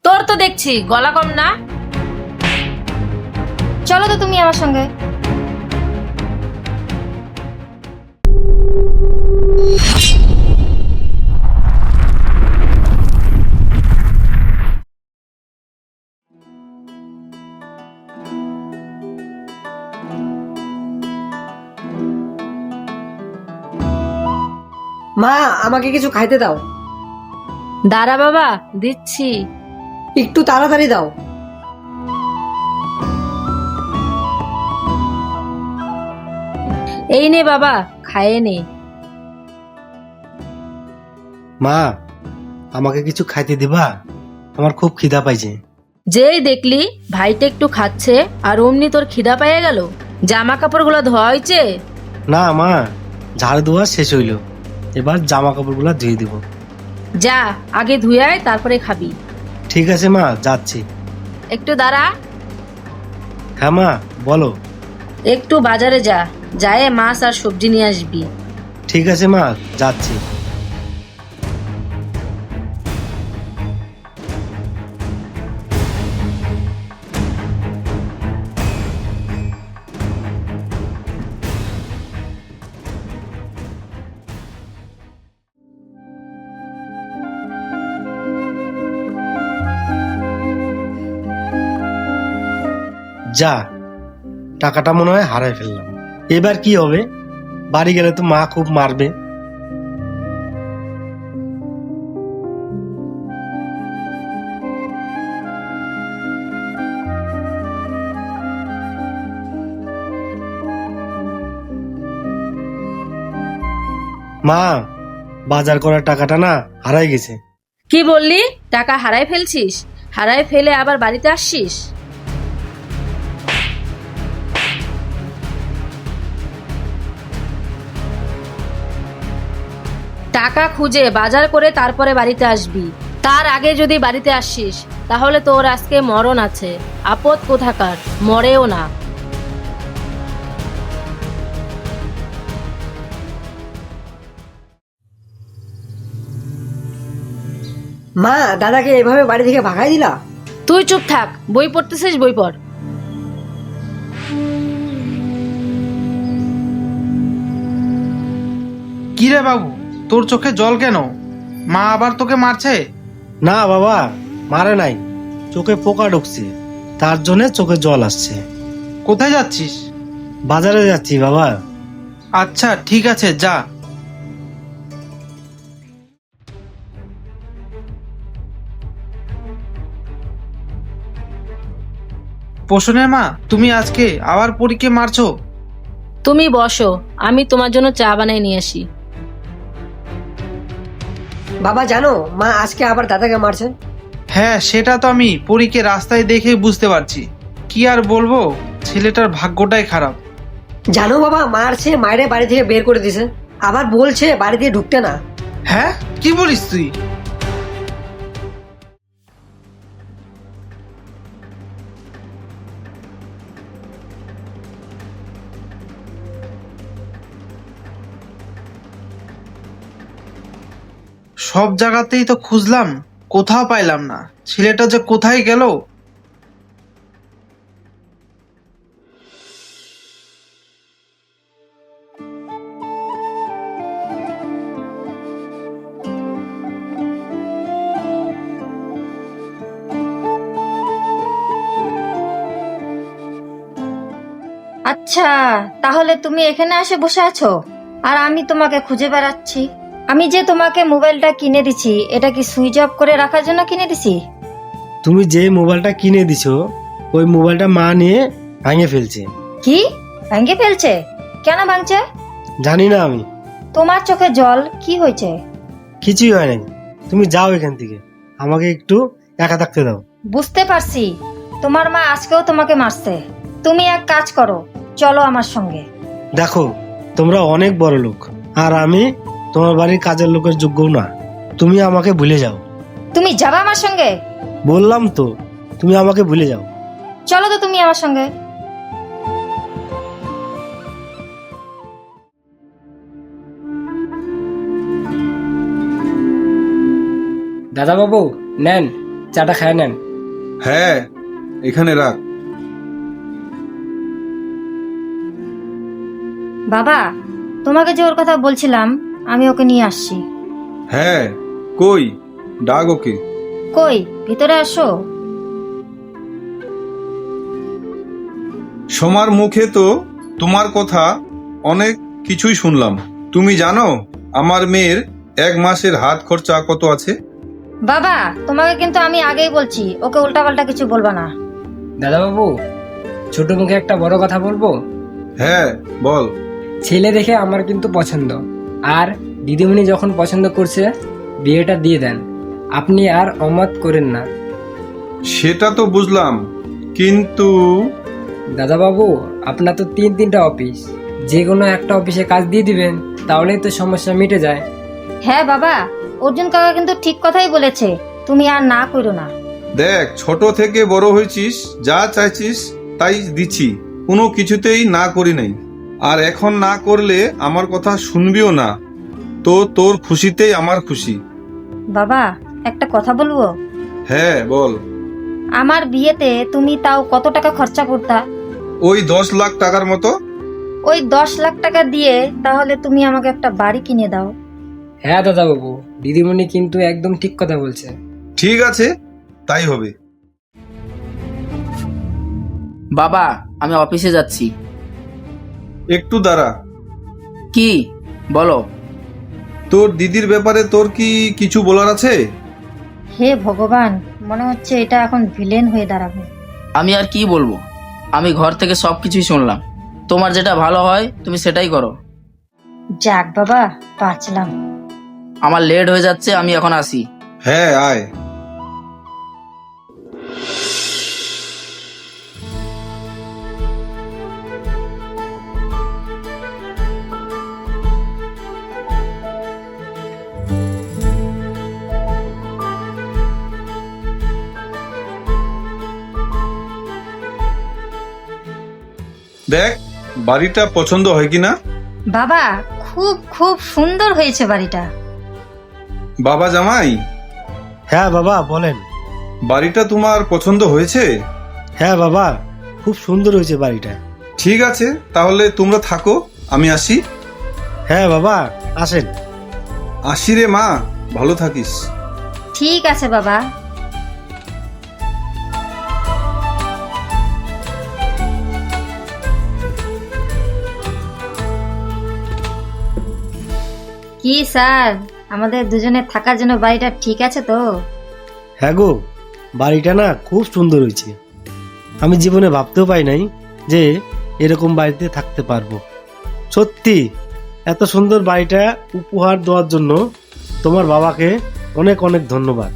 তোর তো দেখছি গলা কম না। চলো তো তুমি আমার সঙ্গে। মা, আমাকে কিছু খাইতে দাও। দাঁড়া বাবা, দিচ্ছি। একটু তাড়াতাড়ি দাও। এই নে বাবা, খায়ে নে। মা, আমাকে কিছু খাইতে দিবা? আমার খুব খিদা পাইছে। যেই দেখলি ভাইটা একটু খাচ্ছে আর অমনি তোর খিদা পেয়ে গেল। জামা কাপড়গুলো ধোয়া হয়েছে? না মা, ঝাড়ু দেওয়া শেষ হইল, এবার জামা কাপড়গুলো ধুয়ে দিব। যা, আগে ধুয়ে আয়, তারপরে খাবি। ঠিক আছে মা, যাচ্ছি। একটু দাঁড়া। হ্যাঁ মা, বলো। একটু বাজারে যা, যায় মাছ আর সবজি নিয়ে আসবি। ঠিক আছে মা, যাচ্ছি। যা, টাকাটা মনে হয় হারাই ফেললাম। এবার কি হবে? বাড়ি গেলে তো মা খুব মারবে। মা, বাজার করার টাকাটা না হারাই গেছে। কি বললি? টাকা হারাই ফেলছিস? হারাই ফেলে আবার বাড়িতে আসছিস? টাকা খুঁজে বাজার করে তারপরে বাড়িতে আসবি। তার আগে যদি বাড়িতে আসিস তাহলে তোর আজকে মরণ আছে। আপদ কোথাকার, মরেও না। মা, দাদাকে এভাবে বাড়ি থেকে ভাগাই দিলা? তুই চুপ থাক, বই পড়তেছিস, বই পড়। কি রে বাবু, তোর চোখে জল কেন? মা আবার তোকে মারছে? না বাবা, মারে নাই, চোখে পোকা ঢুকছে, তার জন্য চোখে জল আসছে। কোথায় যাচ্ছিস? বাজারে যাচ্ছি বাবা। আচ্ছা ঠিক আছে, যা। পোষণের মা, তুমি আজকে আবার পরীকে মারছো? তুমি বসো, আমি তোমার জন্য চা বানাই নিয়ে আসি। বাবা জানো, মা আজকে আবার দাদাকে মারছেন। হ্যাঁ, সেটা তো আমি পরীকে রাস্তায় দেখে বুঝতে পারছি। কি আর বলবো, ছেলেটার ভাগ্যটাই খারাপ। জানো বাবা, মারছে, মায়েরে বাড়ি থেকে বের করে দিছে, আবার বলছে বাড়ি দিয়ে ঢুকতে না। হ্যাঁ, কি বলিস তুই? সব জায়গাতেই তো খুঁজলাম, কোথাও পাইলাম না। ছেলেটা যে কোথায় গেল? আচ্ছা, তাহলে তুমি এখানে এসে বসে আছো আর আমি তোমাকে খুঁজে বেড়াচ্ছি। আমি যে তোমাকে মোবাইলটা কিনে দিছি, এটা কি সুইচ অফ করে রাখার জন্য কিনে দিছি? তুমি যে মোবাইলটা কিনে দিছো, ওই মোবাইলটা মা নিয়ে ভাঙে ফেলছে। কি ভেঙে ফেলছে? কেন ভাঙছে? জানি না আমি। তোমার চোখে জল, কি হয়েছে? কিছুই হয় নাই, তুমি যাও এখান থেকে, আমাকে একটু একা থাকতে দাও। বুঝতে পারছি, তোমার মা আজকেও তোমাকে মারছে। তুমি এক কাজ করো, চলো আমার সঙ্গে। দেখো, তোমরা অনেক বড় লোক, আর আমি তোমার বাড়ির কাজের লোকের যোগ্যও না। তুমি আমাকে ভুলে যাও। তুমি যাবা আমার সঙ্গে? বললাম তো, তুমি আমাকে ভুলে যাও। চলো তো তুমি আমার সঙ্গে। দাদা বাবু, নেন চাটা খায় নেন। হ্যাঁ, এখানে রাখ। বাবা, তোমাকে যে ওর কথা বলছিলাম, আমি ওকে নিয়ে আসছি। হ্যাঁ, কই? ডাক ওকে। কই, ভিতরে আসো। সোমার মুখে তো তোমার কথা অনেক কিছুই শুনলাম। তুমি জানো আমার মেয়ের 1 মাসের হাত খরচা কত আছে? বাবা, তোমাকে কিন্তু আমি আগেই বলছি, ওকে উল্টাপাল্টা কিছু বলবা না। দাদাবাবু, ছোট মুখে একটা বড় কথা বলবো। হ্যাঁ, বল। ছেলে দেখে আমার কিন্তু পছন্দ, আর দিদিমণি যখন পছন্দ করছে বিয়েটা দিয়ে দেন, আপনি আর অমত করেন না। সেটা তো বুঝলাম, কিন্তু দাদাবাবু, আপনার তো 3টা অফিস, যে কোনো একটা অফিসে কাজ দিয়ে দিবেন, তাহলেই তো সমস্যা মিটে যায়। হ্যাঁ বাবা, অর্জুন কাকা কিন্তু ঠিক কথাই বলেছে, তুমি আর না করো না। দেখ, ছোট থেকে বড় হয়েছিস, যা চাইছিস তাই দিচ্ছি, কোনো কিছুতেই না করি নাই। আর এখন না করলে আমার কথা শুনবিও না। তো তোর খুশিতেই আমার খুশি। বাবা, একটা কথা বলবো? হ্যাঁ, বল। আমার বিয়েতে তুমি তাও কত টাকা খরচা করতা? ওই 10 লাখ টাকার মতো। ওই 10 লাখ টাকা দিয়ে তাহলে তুমি আমাকে একটা বাড়ি কিনে দাও। হ্যাঁ দাদাবাবু, দিদিমণি কিন্তু একদম ঠিক কথা বলছে। ঠিক আছে, তাই হবে। বাবা, আমি অফিসে যাচ্ছি। একটু দাঁড়া। কি বলো? তোর দিদির ব্যাপারে তোর কি কিছু বলার আছে? হে ভগবান, মনে হচ্ছে এটা এখন ভিলেন হয়ে দাঁড়াবে। আমি আর কি বলবো, আমি ঘর থেকে সবকিছুই শুনলাম। তোমার যেটা ভালো হয় তুমি সেটাই করো। যাক বাবা, বাঁচলাম। আমার লেট হয়ে যাচ্ছে, আমি এখন আসি। হ্যাঁ, আয়। দেখ, বাড়িটা পছন্দ হয় কিনা? বাবা, খুব খুব সুন্দর হয়েছে বাড়িটা। বাবা জামাই, হ্যাঁ বাবা বলেন। বাড়িটা তোমার পছন্দ হয়েছে? হ্যাঁ বাবা, খুব সুন্দর হয়েছে বাড়িটা। ঠিক আছে, তাহলে তোমরা থাকো, আমি আসি। হ্যাঁ বাবা, আসেন। আসি রে মা, ভালো থাকিস। ঠিক আছে বাবা। কি স্যার, আমাদের দুজনের থাকার জন্য বাড়িটা ঠিক আছে তো? হ্যাঁ গো, বাড়িটা না খুব সুন্দর হয়েছে। আমি জীবনে ভাবতেও পাই নাই যে এরকম বাড়িতে থাকতে পারবো। সত্যি, এত সুন্দর বাড়িটা উপহার দেওয়ার জন্য তোমার বাবাকে অনেক অনেক ধন্যবাদ।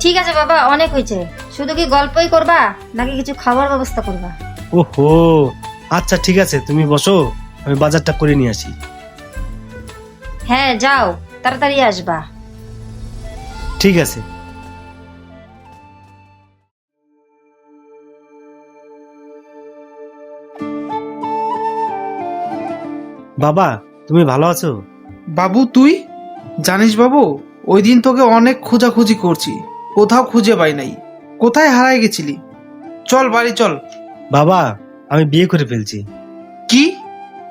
ঠিক আছে বাবা, অনেক হয়েছে। শুধু কি গল্পই করবা নাকি কিছু খাবার ব্যবস্থা করবা? ওহো, আচ্ছা ঠিক আছে, তুমি বসো, আমি বাজারটা করে নিয়ে আসি। হ্যাঁ যাও, তাড়াতাড়ি আসবা। ঠিক আছে। বাবা, তুমি ভালো আছো? বাবু তুই জানিস বাবু, ওই দিন তোকে অনেক খোঁজাখুঁজি করছি, কোথাও খুঁজে পাই নাই। কোথায় হারায় গেছিলি? চল বাড়ি চল। বাবা, আমি বিয়ে করে ফেলছি। কি,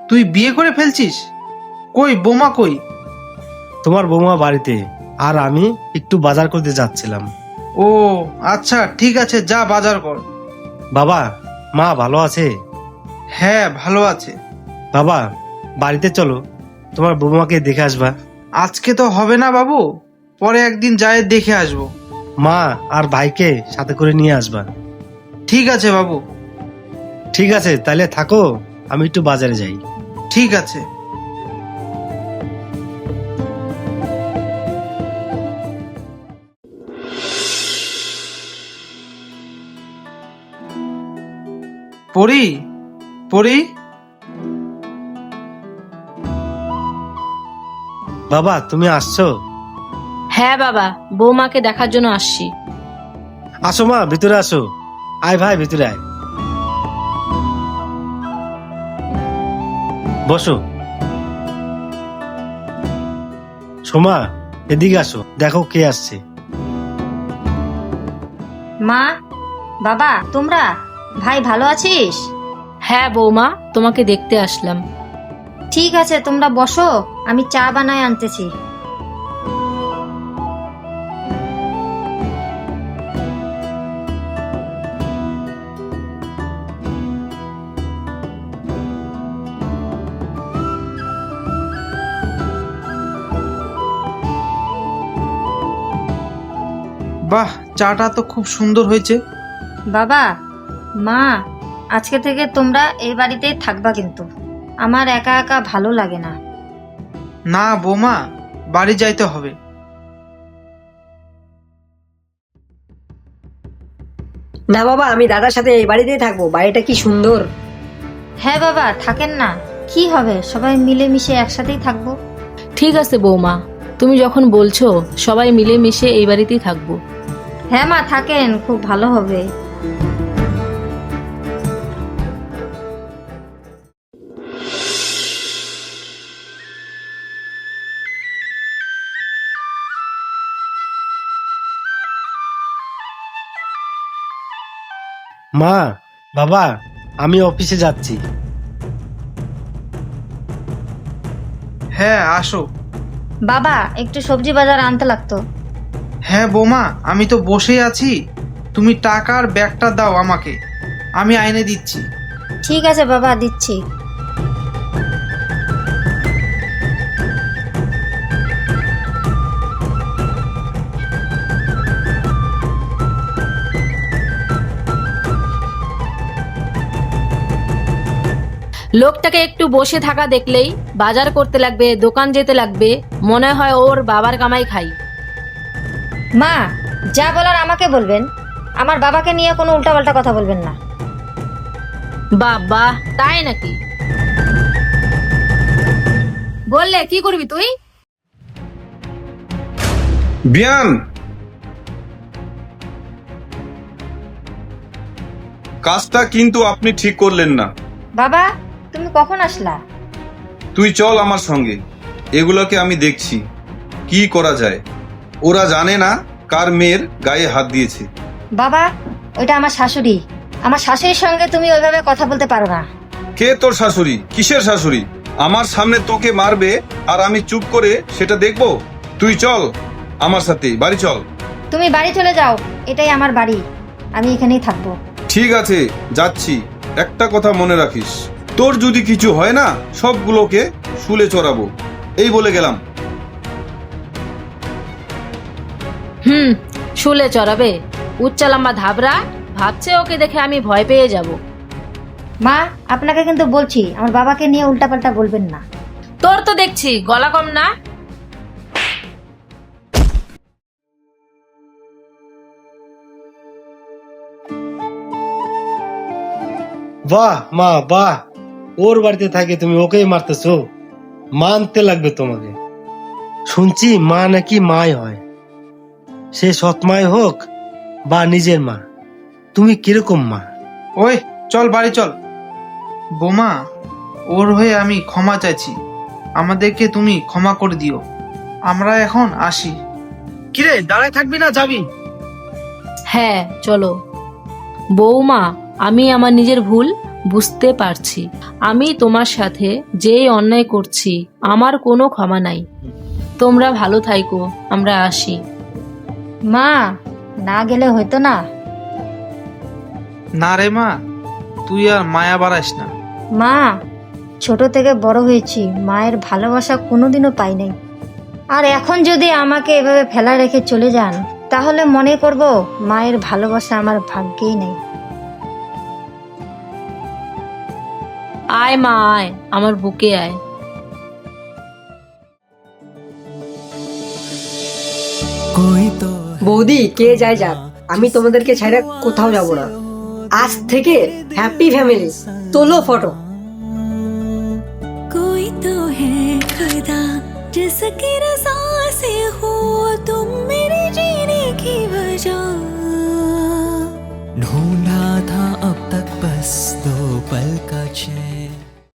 তুই বিয়ে করে ফেলছিস? কই বোমা কই? তোমার বৌমা বাড়িতে, আর আমি একটু বাজার করতে যাচ্ছিলাম। ও আচ্ছা, ঠিক আছে, যা বাজার কর। বাবা, মা ভালো আছে? হ্যাঁ ভালো আছে। বাবা, বাড়িতে চলো, তোমার বৌমাকে দেখে আসবা। আজকে তো হবে না বাবু, পরে একদিন যায় দেখে আসবো। মা আর ভাইকে সাথে করে নিয়ে আসবা। ঠিক আছে বাবু। ঠিক আছে, তাহলে থাকো, আমি একটু বাজারে যাই। ঠিক আছে। পরি, পরি, বাবা তুমি আসছো? হ্যাঁ বাবা, বৌমাকে দেখার জন্য আসছি। আসো মা, ভিতরে আসো। আয় ভাই, ভিতরে আয়, বসো। সোমা, এদিকে আসো, দেখো কে আসছে। মা, বাবা, তোমরা ভাই ভালো আছিস? হ্যাঁ বৌমা, তোমাকে দেখতে আসলাম। ঠিক আছে, তোমরা বসো, আমি চা বানায় আনতেছি। বাহ, চাটা তো খুব সুন্দর হয়েছে। বাবা, মা, আজকে থেকে তোমরা এই বাড়িতেই থাকবা, কিন্তু আমার একা একা ভালো লাগে না। না বৌমা, বাড়ি যাইতে হবে। না বাবা, আমি দাদার সাথে এই বাড়িতেই থাকবো, বাড়িটা কি সুন্দর। হ্যাঁ বাবা, থাকেন না, কি হবে, সবাই মিলেমিশে একসাথেই থাকবো। ঠিক আছে বৌমা, তুমি যখন বলছো সবাই মিলেমিশে এই বাড়িতেই থাকবো। হ্যাঁ মা, থাকেন, খুব ভালো হবে। মা, বাবা, আমি অফিসে যাচ্ছি। হ্যাঁ, আসো। বাবা, একটু সবজি বাজার আনতে লাগতো। হ্যাঁ বৌমা, আমি তো বসেই আছি, তুমি টাকার ব্যাগটা দাও আমাকে, আমি আইনে দিচ্ছি। ঠিক আছে বাবা, দিচ্ছি। লোকটাকে একটু বসে থাকা দেখলেই বাজার করতে লাগবে, দোকান যেতে লাগবে, মনে হয় ওর বাবার কামাই খাই। মা, যা বলার আমাকে বলবেন, আমার বাবাকে নিয়ে কোনো উল্টাপাল্টা কথা বলবেন না। বাবা, তাই নাকি? বললে কি করবি তুই? বিয়ান, কাজটা কিন্তু আপনি ঠিক করলেন না। বাবা, তুমি কখন আসলা? তুই চল আমার সঙ্গে, এগুলোকে আমি দেখছি কি করা যায়। ওরা জানে না কার মেয়ের গায়ে হাত দিয়েছে। বাবা, ওইটা আমার শাশুড়ি। আমার শাশুড়ির সঙ্গে তুমি ওইভাবে কথা বলতে পারো না। কে তোর শাশুড়ি? কিসের শাশুড়ি? আমার সামনে তোকে মারবে আর আমি চুপ করে সেটা দেখবো? তুই চল আমার সাথে, বাড়ি চল। তুমি বাড়ি চলে যাও, এটাই আমার বাড়ি, আমি এখানেই থাকবো। ঠিক আছে, যাচ্ছি। একটা কথা মনে রাখিস, তোর যদি কিছু হয় না, সবগুলোকে শুলে চড়াবো, এই বলে গেলাম। শুলে চড়াবে? উচ্চা লম্বা ধাবরা, ভাবছে ওকে দেখে আমি ভয় পেয়ে যাব। মা, আপনাকে কিন্তু বলছি, আমার বাবাকে নিয়ে উল্টাপাল্টা বলবেন না। তোর তো দেখছি গলা কম না। বাহ মা, বাহ, ওর বাড়িতে থাকে তুমি ওকেই মারতেছো? মানতে লাগবে তোমাকে। শুনছি মা নাকি মাই হয়, সে সৎ মাই হোক বা নিজের মা। তুমি কিরকম মা? ওই চল, বাড়ি চল। বৌমা, ওর হয়ে আমি ক্ষমা চাইছি, আমাদেরকে তুমি ক্ষমা করে দিও, আমরা এখন আসি। কিরে, দাঁড়ায় থাকবি না যাবি? হ্যাঁ চলো। বৌমা, আমি আমার নিজের ভুল বুঝতে পারছি। আমি তোমার সাথে যেই অন্যায় করছি, আমার কোনো ক্ষমা নাই। তোমরা ভালো থাইকো, আমরা আসি। মা, না গেলে হইতো না? না রে মা, তুই আর মায়া বাড়াইস না। মা, ছোট থেকে বড় হয়েছি, মায়ের ভালোবাসা কোনোদিনও পাই নাই। আর এখন যদি আমাকে এভাবে ফেলা রেখে চলে যান, তাহলে মনে করব মায়ের ভালোবাসা আমার ভাগ্যেই নেই। আয় মা, আয় আমার বুকে আয়। বৌদি, কে যায় যাক, আমি তোমাদেরকে ছেড়ে কোথাও যাব না। আজ থেকে হ্যাপি ফ্যামিলি। তোলো ফটো। कोई तो है खुदा जिसकी रज़ा से हो तुम मेरे जीने की वजह। ढूंढा था अब तक बस दो पल का चैन।